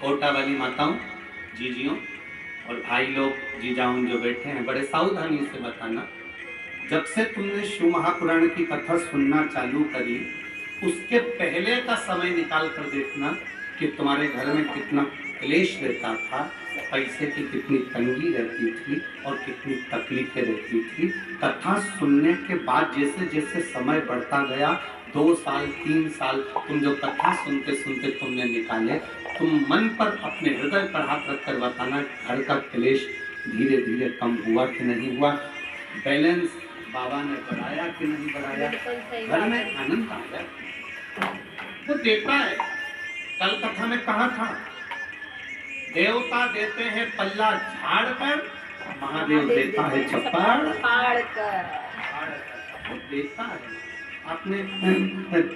कोटा वाली माताओं, जीजियों और भाई लोग, जीजाऊं जो बैठे हैं, बड़े सावधानी से बताना, जब से तुमने शिव महापुराण की कथा सुनना चालू करी, उसके पहले का समय निकाल कर देखना कि तुम्हारे घर में कितना क्लेश रहता था, पैसे की कितनी तंगी रहती थी और कितनी तकलीफें रहती थी। कथा सुनने के बाद जैसे जैसे समय बढ़ता गया, 2 साल 3 साल तुम जो कथा सुनते सुनते तुमने निकाले, तुम मन पर अपने हृदय पर हाथ रखकर बताना, घर का क्लेश धीरे धीरे कम हुआ कि नहीं हुआ, बैलेंस बाबा ने बढ़ाया कि नहीं बढ़ाया, घर में आनंद आ गया। वो देता है, कल कथा में कहा था, देवता देते हैं पल्ला झाड़ कर, महादेव देता है चप्पड़ फाड़ कर। वो देता है। आपने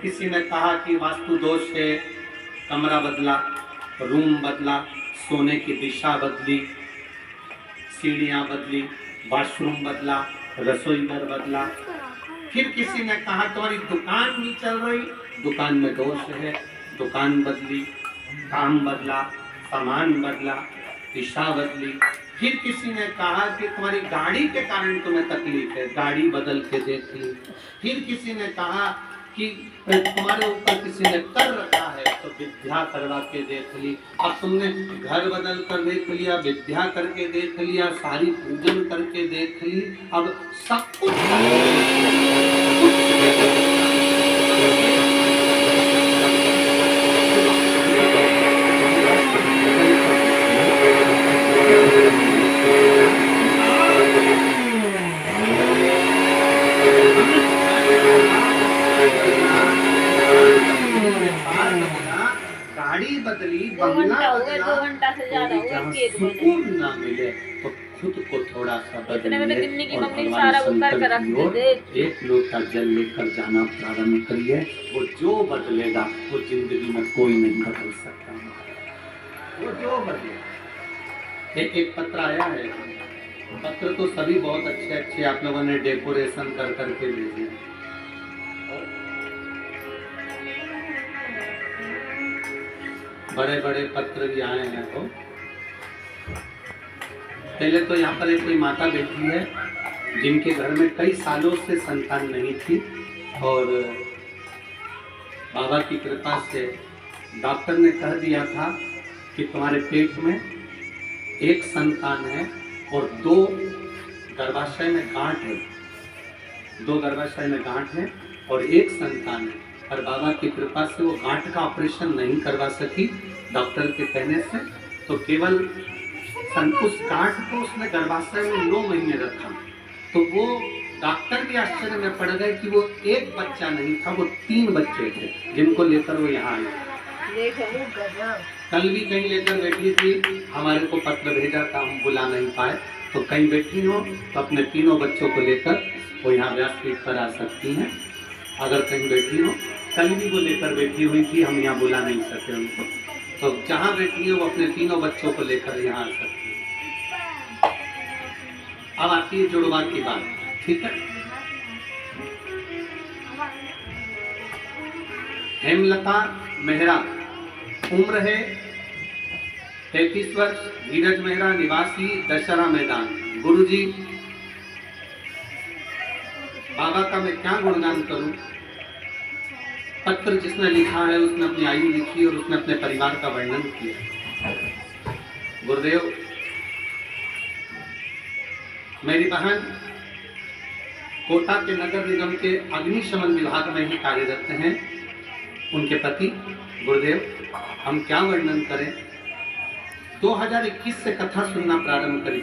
किसी ने कहा कि वास्तु दोष है, कमरा बदला, रूम बदला, सोने की दिशा बदली, सीढ़ियां बदली, वॉशरूम बदला, रसोई घर बदला। फिर किसी ने कहा तुम्हारी दुकान नहीं चल रही, दुकान में दोष है, दुकान बदली, काम बदला, सामान बदला, दिशा बदली। फिर किसी ने कहा कि तुम्हारी गाड़ी के कारण तुम्हें तकलीफ है, गाड़ी बदल के देख ली। फिर किसी ने कहा कि तुम्हारे ऊपर किसी ने कर रखा है, तो विद्या करवा के देख ली। अब तुमने घर बदल कर देख लिया, विद्या करके देख लिया, सारी पूजन करके देख ली, अब सब कुछ गाड़ी बदली, बंगला बदला, सुकून ना मिले तो खुद को थोड़ा सा बदलिए और भगवान शंकर की ओर एक लोटा जल लेकर जाना प्रारंभ करिए। वो जो बदलेगा वो जिंदगी में कोई नहीं बदल सकता, वो जो बदले। एक पत्र आया है, पत्र तो सभी बहुत अच्छे अच्छे आप लोगों ने डेकोरेशन कर करके भेजे, बड़े बड़े पत्र भी आए हैं। तो पहले तो यहाँ पर एक कोई माता बैठी है जिनके घर में कई सालों से संतान नहीं थी, और बाबा की कृपा से डॉक्टर ने कह दिया था कि तुम्हारे पेट में एक संतान है और 2 गर्भाशय में गांठ है, 2 गर्भाशय में गांठ है और एक संतान है। और बाबा की कृपा से वो गांठ का ऑपरेशन नहीं करवा सकी डॉक्टर के कहने से, तो केवल उस गांठ को उसने गर्भाशय में 9 महीने रखा। तो वो डॉक्टर भी आश्चर्य में पड़ गए कि वो एक बच्चा नहीं था, वो 3 बच्चे थे जिनको लेकर वो यहाँ आई। कल भी कहीं लेकर बैठी थी, हमारे को पत्र भेजा था, हम बुला नहीं पाए, तो कहीं बैठी हो तो अपने 3 बच्चों को लेकर वो यहाँ व्यासपीठ पर आ सकती हैं। अगर कहीं बैठी हो, कल भी वो लेकर बैठी हुई थी, हम यहाँ बुला नहीं सके उनको, तो जहाँ बैठी है वो अपने 3 बच्चों को लेकर यहाँ आ सकती है। अब आती है जुड़वा की बात, ठीक है। हेमलता मेहरा, उम्र है 33 वर्ष, धीरज मेहरा, निवासी दशहरा मैदान। गुरुजी, बाबा का मैं क्या गुणगान करूं। पत्र जिसने लिखा है उसने अपनी आयु लिखी और उसने अपने परिवार का वर्णन किया। गुरुदेव, मेरी बहन कोटा के नगर निगम के अग्निशमन विभाग में ही कार्यरत हैं, उनके पति। गुरुदेव, हम क्या वर्णन करें। 2021 से कथा सुनना प्रारंभ करी।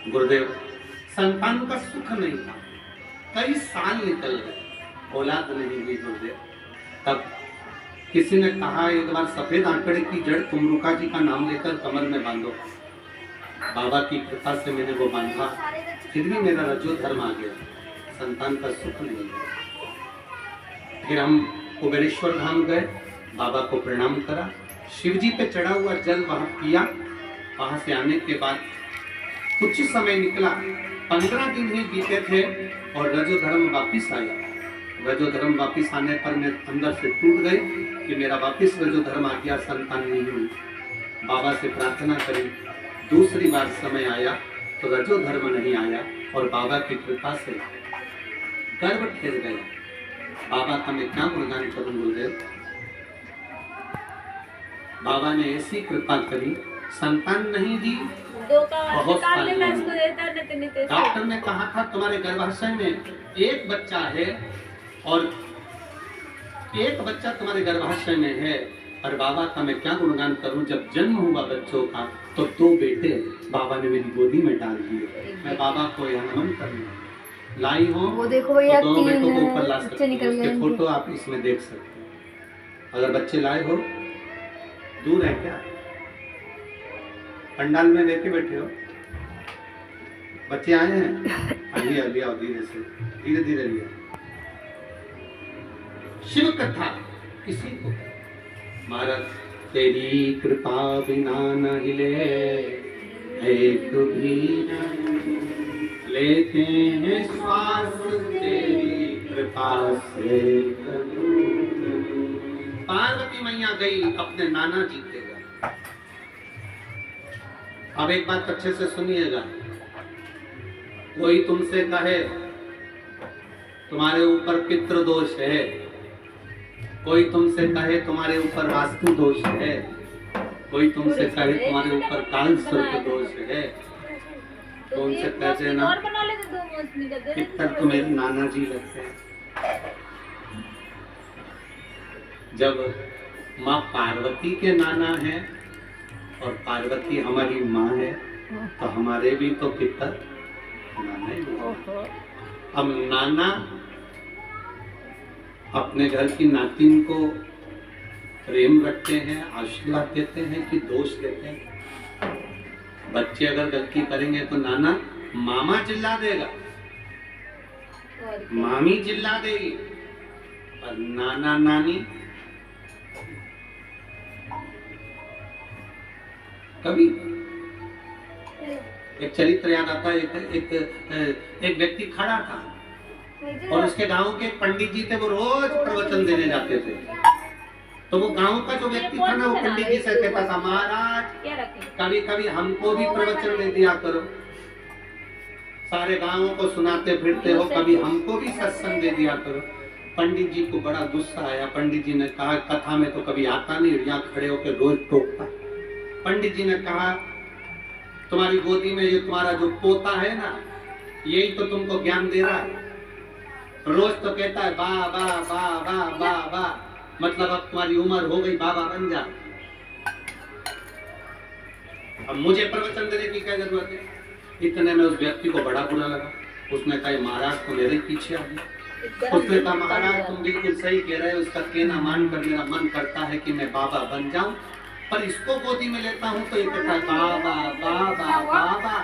गुरुदेव, संतान का सुख नहीं था, कई साल निकल गए, औलाद नहीं हुई। गुरुदेव, तब किसी ने कहा एक बार सफेद आंकड़े की जड़ तुमरुका जी का नाम लेकर कमर में बांधो। बाबा की कृपा से मैंने वो बांधा, फिर भी मेरा रजो धर्म आ गया, संतान का सुख नहीं गया। फिर हम कुबेरेश्वर धाम गए, बाबा को प्रणाम करा, शिवजी पे चढ़ा हुआ जल वहां पिया। वहां से आने के बाद कुछ समय निकला, 15 दिन ही बीते थे और रजो धर्म वापिस आया। रजोधर्म वापिस आने पर मैं अंदर से टूट गई कि मेरा वापिस रजोधर्म आ गया, संतान नहीं हुई। बाबा से प्रार्थना करी, दूसरी बार समय आया तो रजोधर्म नहीं आया और बाबा की कृपा से गर्भ ठहर गया। बाबा का मैं क्या गुणगान करूं गुरुदेव। बाबा ने ऐसी कृपा करी, संतान नहीं दी, बहुत डॉक्टर ने कहा था तुम्हारे गर्भाशय में एक बच्चा है और एक बच्चा तुम्हारे गर्भाशय में है। और बाबा का मैं क्या गुणगान करूं, जब जन्म हुआ बच्चों का तो 2 बेटे बाबा ने मेरी गोदी में डाल दिए। मैं बाबा को यह नमन करना लाई हूँ, वो देखो भैया, तो 2 बेटों को ऊपर ला सकते हैं, उसके फोटो आप इसमें देख सकते हैं। अगर बच्चे लाए हो, दूर है क्या, पंडाल में लेके बैठे हो, बच्चे आए हैं, आइए अभी आओ, धीरे से धीरे धीरे लिया। शिव कथा किसी को महाराज, तेरी कृपा बिना न हिले एक भी लेते हैं श्वास, तेरी कृपा से। पार्वती मैया गई अपने नाना जी के घर। अब एक बात अच्छे से सुनिएगा, कोई तुमसे कहे तुम्हारे ऊपर पितृ दोष है, कोई तुमसे कहे तुम्हारे ऊपर वास्तु दोष है, कोई तुमसे कहे तुम्हारे ऊपर काल सर्प दोष है, तो उनसे कह देना पितर तो मेरे नाना जी लगते हैं। जब माँ पार्वती के नाना है और पार्वती हमारी माँ है, तो हमारे भी तो पितर नाना ही है। अब नाना अपने घर की नातिन को प्रेम रखते हैं, आशीर्वाद देते हैं कि दोष देते हैं। बच्चे अगर गलती करेंगे तो नाना मामा चिल्ला देगा, मामी चिल्ला देगी, और नाना नानी कभी। एक चरित्र याद आता है, एक व्यक्ति खड़ा था और उसके गांव के पंडित जी थे, वो रोज प्रवचन देने जाते थे। तो वो गांव का जो व्यक्ति था ना, वो पंडित जी से कहता था, महाराज कभी कभी हमको भी प्रवचन दे दिया करो, सारे गांवों को सुनाते फिरते हो, कभी हमको भी सत्संग दे दिया करो। पंडित जी को बड़ा गुस्सा आया। पंडित जी ने कहा, कथा में तो कभी आता नहीं, यहाँ खड़े होकर रोज टोकता। पंडित जी ने कहा, तुम्हारी गोदी में ये तुम्हारा जो पोता है ना, यही तो तुमको ज्ञान दे रहा है। रोज तो कहता है बा बा बा बा बा बा, मतलब अब तुम्हारी उम्र हो गई, बाबा बन जा। अब मुझे प्रवचन देने की क्या जरूरत है। इतने में उस व्यक्ति को बड़ा बुरा लगा। उसने कहा, महाराज तो मेरे पीछे आ गए। उसने कहा, महाराज तुम बिल्कुल सही कह रहे हो, उसका कहना मानकर मेरा मन करता है कि मैं बाबा बन जाऊं, पर इसको गोदी में लेता हूं तो ये कहता है बाबा बाबा बाबा,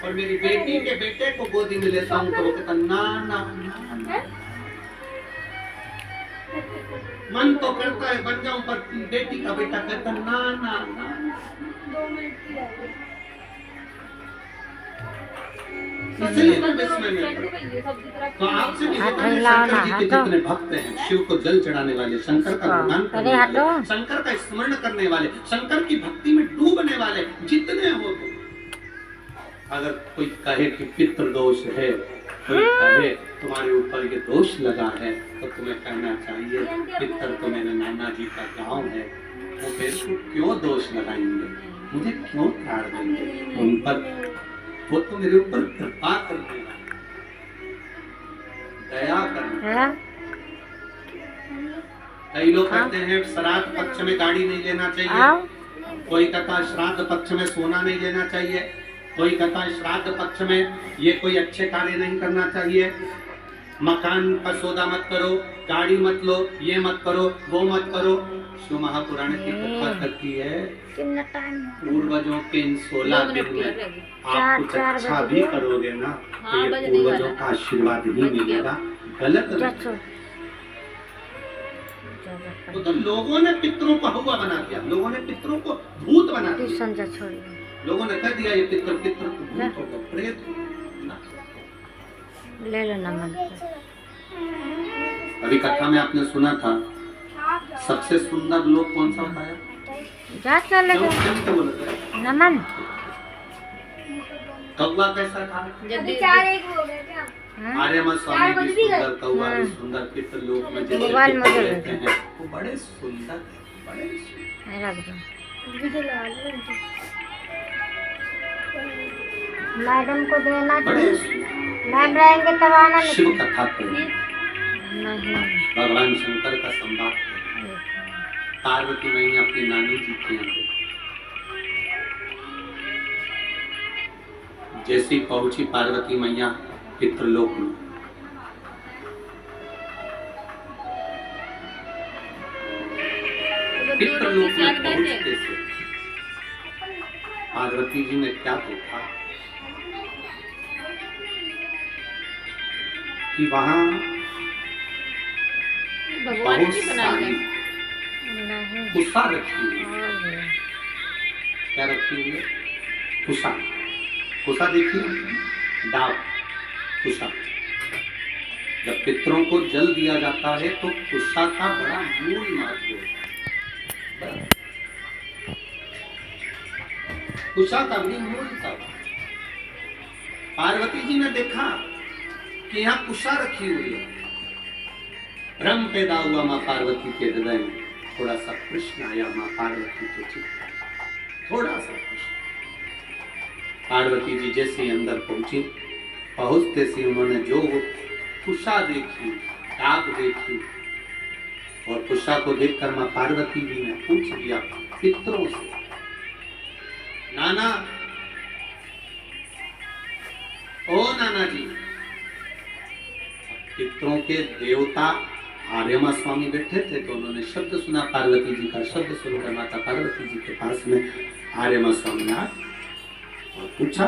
और मेरी बेटी के बेटे को गोदी में लेता हूं तो वो कहता ना ना ना। मन तो करता है बन जाऊं, पर बेटी का बेटा कहता ना ना ना। इसलिए मैं विस्मय में। तो आपसे भी शंकर जी के जितने भक्त हैं, शिव को जल चढ़ाने वाले, शंकर का गुणगान करने वाले, शंकर का स्मरण करने वाले, शंकर की भक्ति में डूबने वाले जितने हो, तो अगर कोई कहे कि पितृ दोष है, कोई कहे तुम्हारे ऊपर ये दोष लगा है, तो तुम्हें कहना चाहिए पितर तो मेरे नाना जी का गांव है, वो मेरे को क्यों दोष लगाएंगे, मुझे क्यों ताड़ देंगे। उन पर वो तो मेरे ऊपर कृपा करने वाले, दया करने। कई लोग कहते हैं श्राद्ध पक्ष में गाड़ी नहीं लेना चाहिए, कोई कहता है श्राद्ध पक्ष में सोना नहीं लेना चाहिए, कोई कहता है श्राद्ध पक्ष में ये कोई अच्छे कार्य नहीं करना चाहिए, मकान का सौदा मत करो, गाड़ी मत लो, ये मत करो, वो मत करो। शिव महापुराण की कथा करती है, पूर्वजों के इन 16 दिन में आप कुछ अच्छा भी करोगे ना, तो ये पूर्वजों का आशीर्वाद ही मिलेगा। गलत नहीं। तो लोगों ने पितरों को हवा बना दिया, लोगों ने पितरों को भूत बना दिया, लोगों ने कह दिया ये पितर पितर भूत होगा, प्रेत होगा। ले लो नमन। अभी कथा में आपने सुना था सबसे सुंदर लोक कौन सा होता है? नमन कौवा कैसा था? आर्यमा स्वामी भी सुंदर, कौवा भी सुंदर, पितृलोक में जैसे पितृ रहते हैं वो बड़े सुंदर, बड़े मैडम को देना बड़े मैम रहेंगे तब आना। शिव कथा पे भगवान शंकर का संवाद है। पार्वती मैया अपनी नानी जी के यहाँ जैसी पहुंची पार्वती मैया पितृलोक में, पितृलोक में पहुंचते से पार्वती जी ने क्या देखा कि वहां बहुत सारी कुशा रखी हुई है। क्या रखी हुई है? कुशा। कुशा देखिए, डाब कुशा। जब पितरों को जल दिया जाता है तो कुशा का बड़ा मूल महत्व है। कुशा का भी मूल था। पार्वती जी ने देखा कि यहाँ कुशा रखी हुई है। भ्रम पैदा हुआ माँ पार्वती के हृदय में। थोड़ा सा प्रश्न आया माँ पार्वती के चित्त, थोड़ा सा प्रश्न। पार्वती जी जैसे अंदर पहुंची, पहुंचते से उन्होंने जो कुशा देखी, दाग देखी, और कुशा को देखकर माँ पार्वती जी ने पूछ लिया पितरों से, नाना, ओ नाना जी। पितरों के देवता आर्यमा स्वामी बैठे थे तो उन्होंने शब्द सुना पार्वती जी का। शब्द सुनकर माता पार्वती जी के पास में आर्यमा स्वामी आए और पूछा,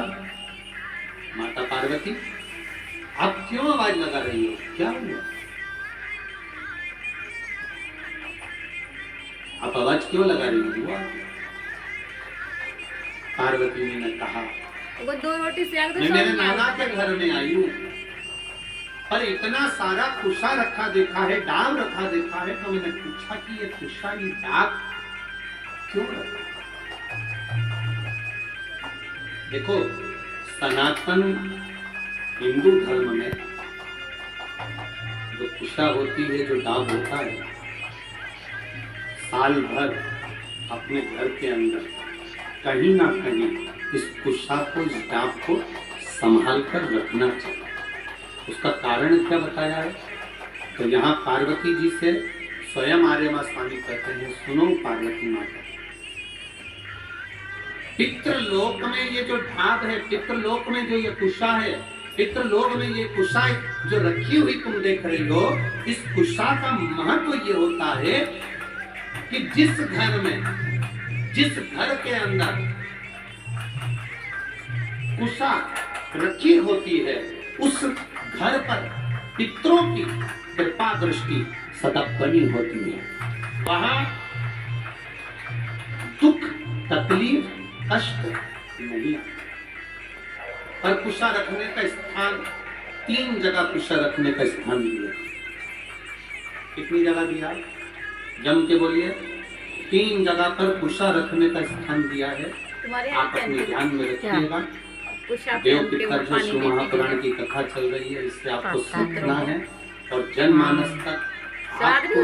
माता पार्वती आप क्यों आवाज लगा रही हो, क्या हुआ? आप आवाज क्यों लगा रही हो? पार्वती जी ने कहा, वो 2 रोटी से मैं मेरे नाना के घर में आई हूँ, पर इतना सारा कुशा रखा देखा है, डाब रखा देखा है, तो मैंने पूछा कि ये कुशा, ये डाब क्यों रखा? देखो, सनातन हिंदू धर्म में जो कुशा होती है, जो डाब होता है, साल भर अपने घर के अंदर कहीं ना कहीं इस कुशा को, इस डाब को संभाल कर रखना चाहिए। उसका कारण क्या बताया है? तो यहाँ पार्वती जी से स्वयं आर्यमा स्वामी कहते हैं, सुनो पार्वती माता, पितृलोक में ये जो ढाब है, पितृलोक में जो ये कुशा है, पितृलोक में ये कुशा जो रखी हुई तुम देख रही हो, इस कुशा का महत्व ये होता है कि जिस घर में, जिस घर के अंदर कुशा रखी होती है, उस घर पर पितरों की कृपा दृष्टि सदा बनी होती है। वहां दुख, तकलीफ, कष्ट नहीं। पर कुशा रखने का स्थान, 3 जगह कुशा रखने का स्थान दिया। कितनी जगह दिया? जम के बोलिए। 3 जगह पर कुशा रखने का स्थान दिया है। आप अपने ध्यान में रखिएगा। देव पितर जो शिव महापुराण की कथा चल रही है, इससे आपको सीखना है और जनमानस तक आपको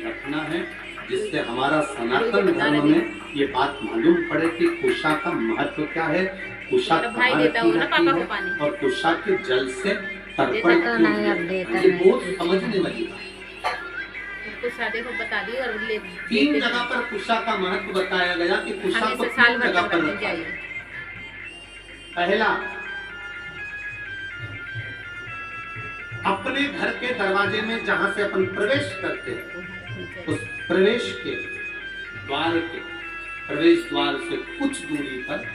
रखना है, जिससे हमारा सनातन धर्म में ये बात मालूम पड़े कि कुशा का महत्व क्या है, कुशा कहाँ रखी जाती है और कुशा के जल से तर्पण क्यों है। ये बहुत समझने वाली बात। देखो बता दी और 3 जगह पर कुशा का महत्व बताया गया कि कुशा को 3 जगह पर रखा है। पहला, अपने घर के दरवाजे में जहां से अपन प्रवेश करते हैं, उस प्रवेश के द्वार के प्रवेश द्वार से कुछ दूरी पर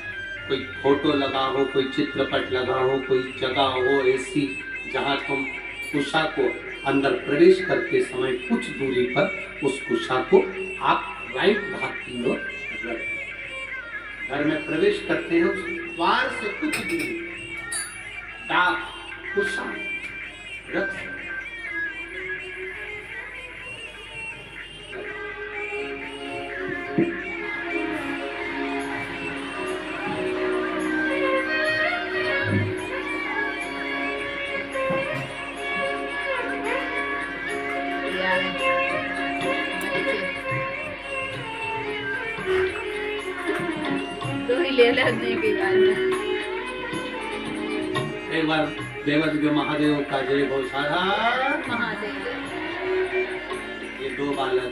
कोई फोटो लगा हो, कोई चित्रपट लगा हो, कोई जगह हो ऐसी जहां तुम कुशा को अंदर प्रवेश करते समय कुछ दूरी पर उस कुशा को आप राइट भाग की ओर रखें। घर में प्रवेश करते हैं, उस द्वार से कुछ दूरी डाब कुशा रख। ले लेने के बाद एक बार देवज्ञ महादेव का जय घोषाला। महादेव ये दो बालक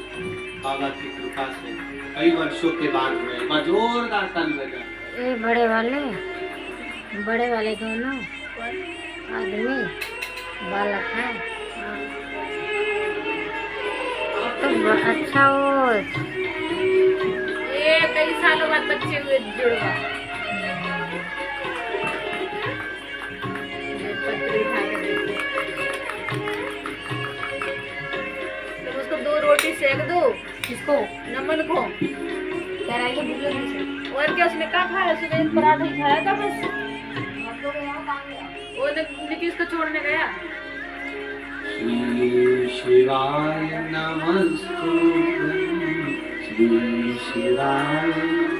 बाबा की कृपा से कई वर्षों के बाद हुए। बा जोरदार ताली बजा। ये बड़े वाले दोनों आदमी बालक हैं। तो अच्छा हो ये कई सालों बाद बच्चे हुए जुड़वा। पत्री खा के देखो। तुम उसको 2 रोटी सेक दो। किसको? नमन को। कह रहा है कि भूख लगी है। और क्या उसने क्या खाया? सुबह पराठा ही खाया था बस। वो नीतीश को छोड़ने गया। श्री शिवाय नमस्तुभ्यं, श्री शिवाय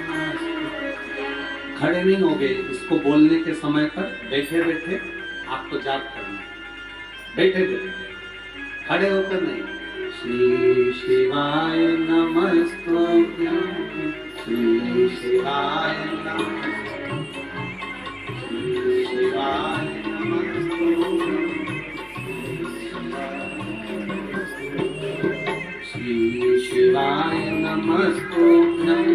नमस्तुभ्यं। खड़े नहीं होगे, इसको बोलने के समय पर बैठे बैठे आपको जाप करना है। बैठे बैठे, खड़े होकर नहीं। श्री शिवाय नमस्तुभ्यं, श्री शिवाय नमस्तुभ्यं, श्री शिवाय नमस्तुभ्यं, श्री शिवाय नमस्तुभ्यं,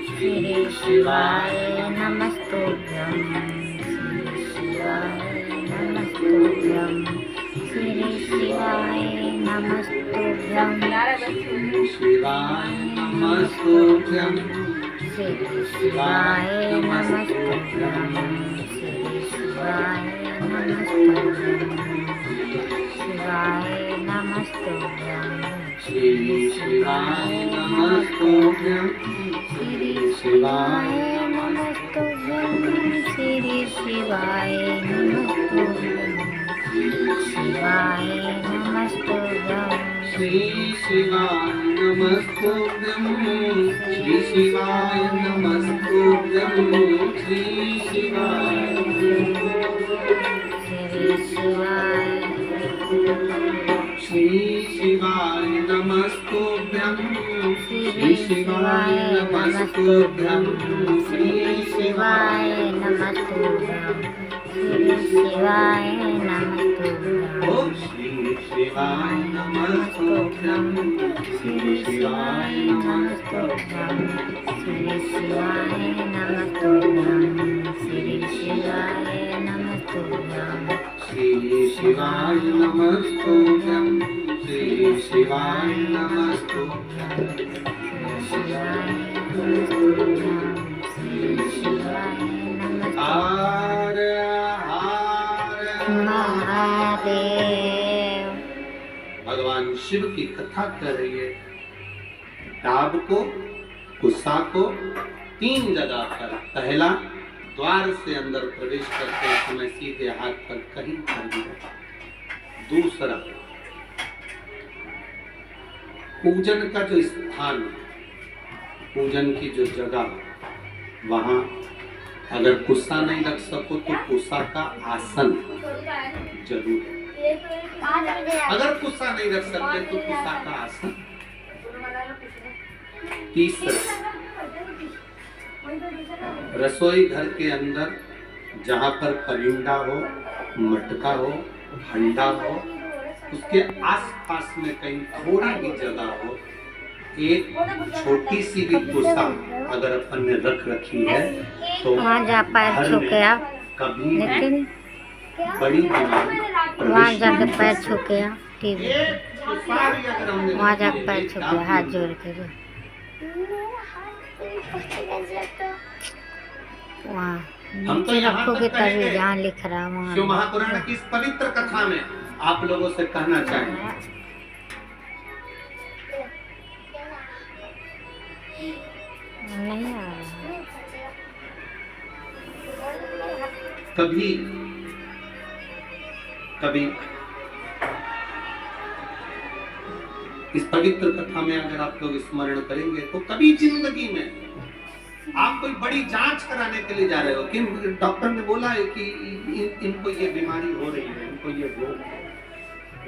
श्री शिवाय नमस्तुभ्यं, श्री शिवाय नमस्तुभ्यं, श्री शिवाय नमस्तुभ्यं, श्री शिवाय नमस्तुभ्यं, श्री शिवाय नमस्तुभ्यं, शिवाय नमस्तुभ्यं, श्री शिवाय नमस्तुभ्यं, श्री शिवाय नमस्तुभ्यं, श्री शिवाय नमस्तुभ्यं, शिवाय नमस्तुभ्यं, श्री शिवाय नमस्तुभ्यं, श्री शिवाय नमस्तुभ्यं, श्री शिवाय, श्री शिवाय, श्री शिवाय नमस्तुभ्यं, श्री शिवाय नमस्तुभ्यं, श्री शिवाय नमस्तुभ्यं, श्री शिवाय नमस्तुभ्यं, ओम श्री शिवाय नमस्तुभ्यं, श्री शिवाय नमस्तुभ्यं, श्री शिवाय नमस्तुभ्यं, श्री शिवाय नमस्तुभ्यं, श्री शिवाय नमस्तुभ्यं, श्री शिवाय नमस्तुभ्यं, श्री शिवाय नमस्तुभ्यं, हर हर महादेव। भगवान शिव की कथा कर रही है। डाब को, कुसा को 3 जगह पर, पहला द्वार से अंदर प्रवेश करते समय सीधे हाथ पर कहीं कर दिया। दूसरा, पूजन का जो स्थान, पूजन की जो जगह, वहां अगर कुसा नहीं रख सको तो कुसा का आसन जरूर है। अगर कुसा नहीं रख सकते तो कुसा का आसन। तीसरा, रसोई घर के अंदर जहाँ पर परिंदा हो, मटका हो, हंडा हो, उसके आसपास में कहीं थोड़ी भी जगह हो, एक छोटी सी भी कुसा अगर अपन ने रख रखी है तो वहाँ जा पैर छू के आप, कभी लेकिन बड़ी बीमारी वहाँ जाके पैर छू के आप, टीवी वहाँ वहाँ जाके पैर छू के हाथ जोड़ के जो वहाँ हम तो नीचे यहाँ रखोगे तक कहेंगे, तभी जहाँ लिख रहा है शिव वहाँ महापुराण की इस पवित्र कथा में आप लोगों से कहना चाहेंगे, नहीं आ रहा। कभी कभी इस पवित्र कथा में अगर आप लोग स्मरण करेंगे तो कभी जिंदगी में आप कोई बड़ी जांच कराने के लिए जा रहे हो कि डॉक्टर ने बोला है कि इनको ये बीमारी हो रही है, इनको ये रोग है,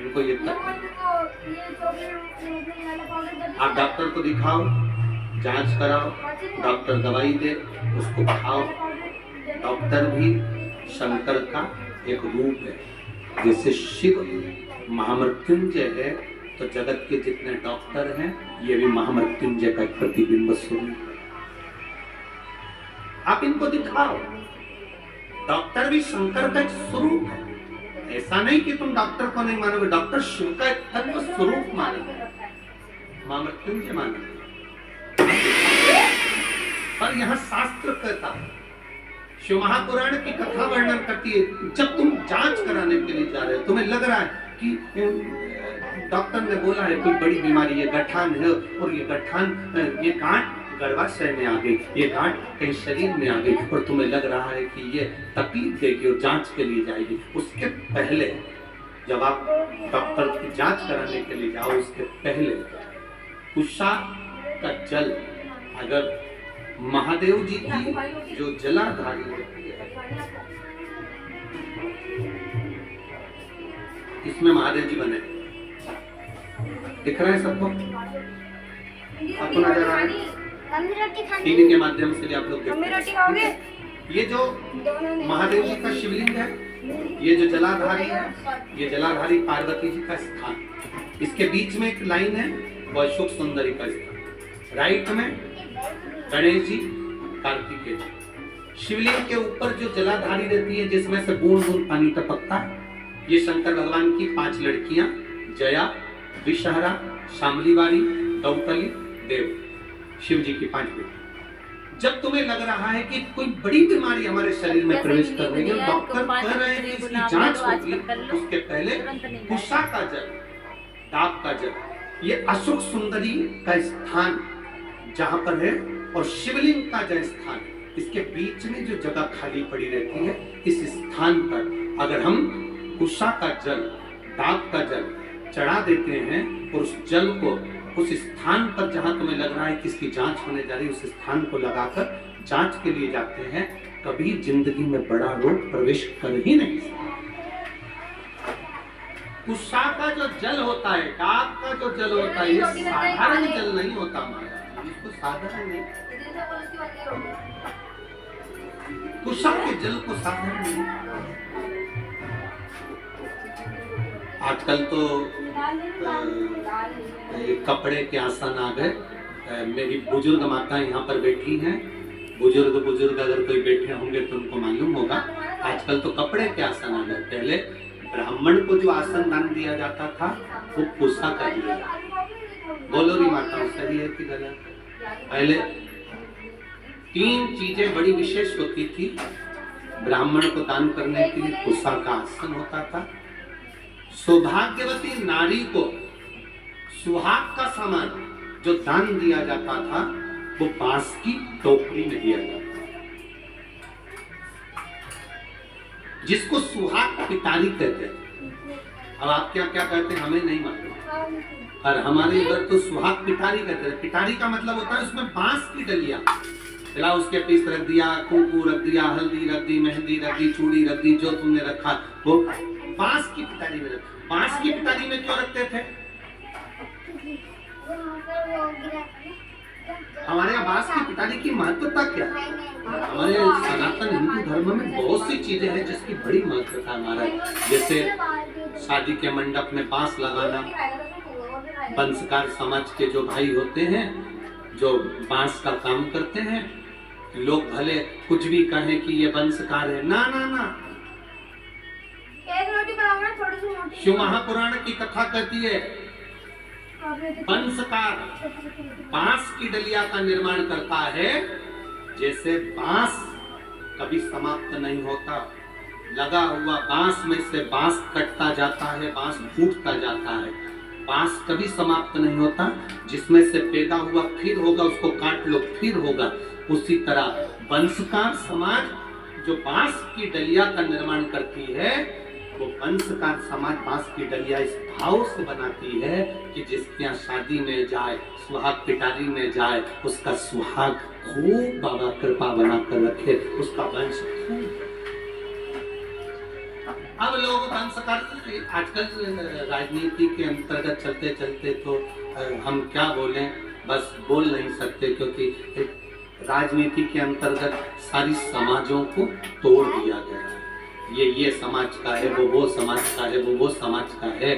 इनको ये तकलीफ। आप डॉक्टर को दिखाओ, जांच कराओ, डॉक्टर दवाई दे, उसको खाओ। डॉक्टर भी शंकर का एक रूप है। जैसे शिव महामृत्युंजय है, तो जगत के जितने डॉक्टर हैं ये भी महामृत्युंजय का एक प्रतिबिंब स्वरूप है। आप इनको दिखाओ, डॉक्टर भी शंकर का एक स्वरूप है। ऐसा नहीं कि तुम डॉक्टर को नहीं मानोगे, डॉक्टर शिव का एक तत्व स्वरूप मानोगे, महामृत्युंजय मानोगे। पर यहाँ शास्त्र कहता है, शिव महापुराण की कथा वर्णन करती है, जब तुम जांच कराने के लिए जा रहे हो, तुम्हें लग रहा है कि डॉक्टर ने बोला है कोई बड़ी बीमारी है, गठान है, और ये गठान, ये गांठ गर्भाशय में आ गई, ये गांठ कहीं शरीर में आ गई, और तुम्हें लग रहा है कि ये तकलीफ देगी और जांच के लिए जाएगी। उसके पहले जब आप डॉक्टर की जांच कराने के लिए जाओ, उसके पहले कुशा का जल, अगर महादेव जी की जो जलाधारी होती है, इसमें महादेव जी बने, दिख रहा है सबको? आपको नजर आ रहा है? टीवी के माध्यम से भी आप लोग देखते हैं। ये जो महादेव जी का शिवलिंग है, ये जो जलाधारी है, ये जलाधारी पार्वती जी का स्थान। इसके बीच में एक लाइन है, वो अशोक सुंदरी का स्थान। राइट में गणेश जी, कार्तिकेय जी। शिवलिंग के ऊपर जो जलाधारी रहती है, जिसमें से बूंद बूंद पानी टपकता है, ये शंकर भगवान की 5 लड़कियां, जया, विषहरा, शामलीवारी, दौतली, देव, शिव जी की 5 बेटी। जब तुम्हें लग रहा है कि कोई बड़ी बीमारी हमारे शरीर में प्रवेश कर रही है, डॉक्टर कह रहे हैं कि इसकी जांच होगी, उसके पहले कुशा का जल, ताप का जल, ये अशोक सुंदरी का स्थान जहां पर है, और शिवलिंग का जो स्थान, इसके बीच में जो जगह खाली पड़ी रहती है, इस स्थान पर अगर हम कुशा का जल, ताप का जल चढ़ा देते हैं, और उस जल को उस स्थान पर जहां तुम्हें लग रहा है कि इसकी जांच होने जा रही है, उस स्थान को लगाकर जांच के लिए जाते हैं, कभी जिंदगी में बड़ा रोग प्रवेश कर ही नहीं सकता। कुशा का जो जल होता है, ताप का जो जल होता है, ये साधारण जल नहीं होता हमारा, इसको साधारण नहीं, कुशा के जल को साधारण नहीं। आजकल तो कपड़े के आसन आ गए। मेरी बुजुर्ग माता यहाँ पर बैठी हैं, बुजुर्ग अगर कोई बैठे होंगे तो उनको मालूम होगा, आजकल तो कपड़े के आसन आ गए। पहले ब्राह्मण को जो आसन दान दिया जाता था, वो कुशा का दिया जाता। बोलो री माता, सही है कि गलत? पहले 3 चीजें बड़ी विशेष होती थी। ब्राह्मण को दान करने के लिए कुशा का आसन होता था। सौभाग्यवती नारी को सुहाग का सामान जो दान दिया जाता था, वो बांस की टोकरी में दिया जाता था, जिसको सुहाग पिटारी कहते हैं। अब आप क्या क्या कहते हैं हमें नहीं मालूम, और हमारे इधर तो सुहाग पिटारी कहते हैं। पिटारी का मतलब होता है उसमें बांस की डलिया, चला उसके पीस रख दिया, कुंकू रख दिया, हल्दी रख दी, मेहंदी रख दी, चूड़ी रख दी, जो तुमने रखा वो बांस की पिटारी में रखा। बांस की पिटारी में क्यों रखते थे? हमारे यहाँ बांस की पिटारी की महत्वता क्या है? हमारे सनातन हिंदू धर्म में बहुत सी चीजें हैं जिसकी बड़ी महत्वता है हमारा। जैसे शादी के मंडप में बांस लगाना, वंशकार समाज के जो भाई होते हैं जो बांस का काम करते हैं, लोग भले कुछ भी कहें कि ये वंशकार है, ना ना ना, शिव महापुराण की कथा कहती है वंशकार बांस की डलिया का निर्माण करता है। जैसे बांस कभी समाप्त नहीं होता, लगा हुआ बांस में से बांस कटता जाता है, बांस फूटता जाता है, बांस कभी समाप्त नहीं होता। जिसमें से पैदा हुआ फिर होगा, उसको काट लो फिर होगा। उसी तरह वंशकार समाज जो बांस की डलिया का निर्माण करती है, वो वंशकार समाज बांस की डलिया इस भाव से बनाती है कि जिसके यहाँ शादी में जाए, सुहाग पिटारी में जाए, उसका सुहाग खूब बाबा कृपा बना कर रखे, उसका वंश खूब। अब लोग वंशकार आजकल राजनीति के अंतर्गत चलते चलते तो हम क्या बोलें, बस बोल नहीं सकते, क्योंकि एक राजनीति के अंतर्गत सारी समाजों को तोड़ दिया गया है। ये समाज का है, वो समाज का है, वो समाज का है।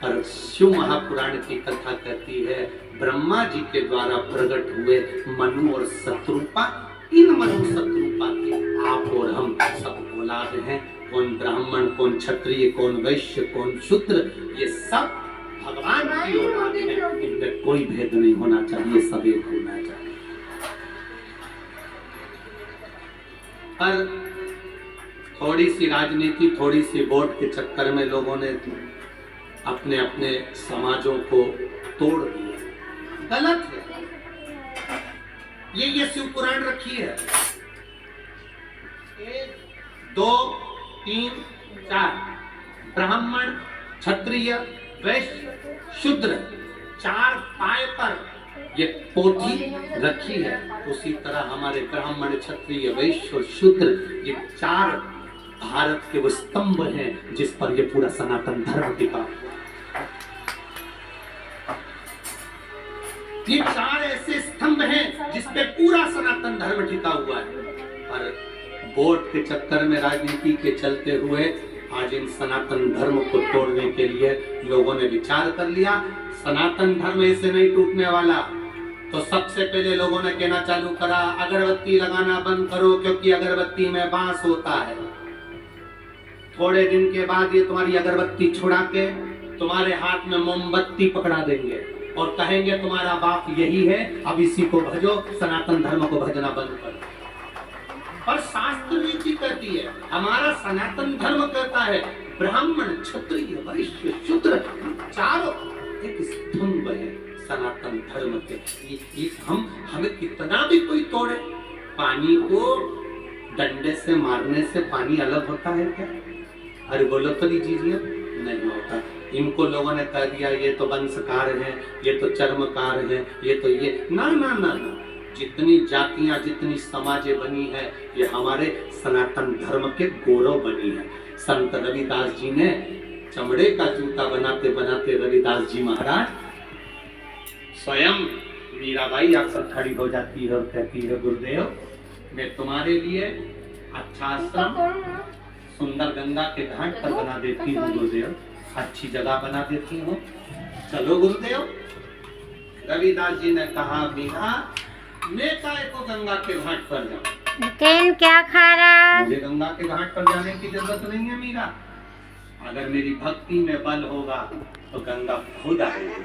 पर शिव महापुराण की कथा कहती है ब्रह्मा जी के द्वारा प्रकट हुए मनु और शत्रुपा, इन मनु शत्रुपा के आप और हम सब औलाद हैं। कौन ब्राह्मण, कौन क्षत्रिय, कौन वैश्य, कौन शूद्र, ये सब भगवान की औलाद हैं। इनमें कोई भेद नहीं होना चाहिए, सब एक होना चाहिए। पर थोड़ी सी राजनीति, थोड़ी सी वोट के चक्कर में लोगों ने अपने अपने समाजों को तोड़ दिया। गलत है। ये शिव पुराण रखी है। 1 2 3 4 ब्राह्मण, क्षत्रिय, वैश्य, शूद्र, 4 पाए पर ये पोथी रखी है। उसी तरह हमारे ब्राह्मण, क्षत्रिय, वैश्य और शूद्र, ये 4 भारत के वो स्तंभ हैं जिस पर ये पूरा सनातन धर्म टिका। ये 4 ऐसे स्तंभ हैं जिस पे पूरा सनातन धर्म टिका हुआ है। पर वोट के चक्कर में, राजनीति के चलते हुए आज इन सनातन धर्म को तोड़ने के लिए लोगों ने विचार कर लिया सनातन धर्म ऐसे नहीं टूटने वाला। तो सबसे पहले लोगों ने कहना चालू करा अगरबत्ती लगाना बंद करो, क्योंकि अगरबत्ती में बांस होता है। थोड़े दिन के बाद ये तुम्हारी अगरबत्ती छुड़ा के तुम्हारे हाथ में मोमबत्ती पकड़ा देंगे और कहेंगे तुम्हारा बाप यही है, अब इसी को भजो, सनातन धर्म को भजना बंद करो। और शास्त्र नीति कहती है, हमारा सनातन धर्म कहता है ब्राह्मण, क्षत्रिय, वैश्य, शूद्र, चारों एक स्तंभ है सनातन धर्म के। हमें कितना भी कोई तोड़े, पानी को डंडे से मारने से पानी अलग होता है क्या? अरे बोलो तो दीजिए, नहीं होता। इनको लोगों ने कह दिया ये तो वंशकार है, ये तो चर्मकार है, ये तो ये ना ना ना ना। जितनी जातियां, जितनी समाजें बनी है, ये हमारे सनातन धर्म के गौरव बनी है। संत रविदास जी ने चमड़े का जूता बनाते बनाते रविदास जी महाराज स्वयं, मीराबाई अक्सर खड़ी हो जाती है और कहती है गुरुदेव मैं तुम्हारे लिए अच्छा आश्रम सुंदर गंगा के घाट पर बना देती हूँ गुरुदेव, अच्छी जगह बना देती हूँ, चलो गुरुदेव। रविदास जी ने कहा मीरा मैं काय को गंगा के घाट पर जाऊं? लेकिन क्या खा रहा? मुझे गंगा के घाट पर जाने की जरूरत नहीं है मीरा। अगर मेरी भक्ति में बल होगा तो गंगा खुद आएगी।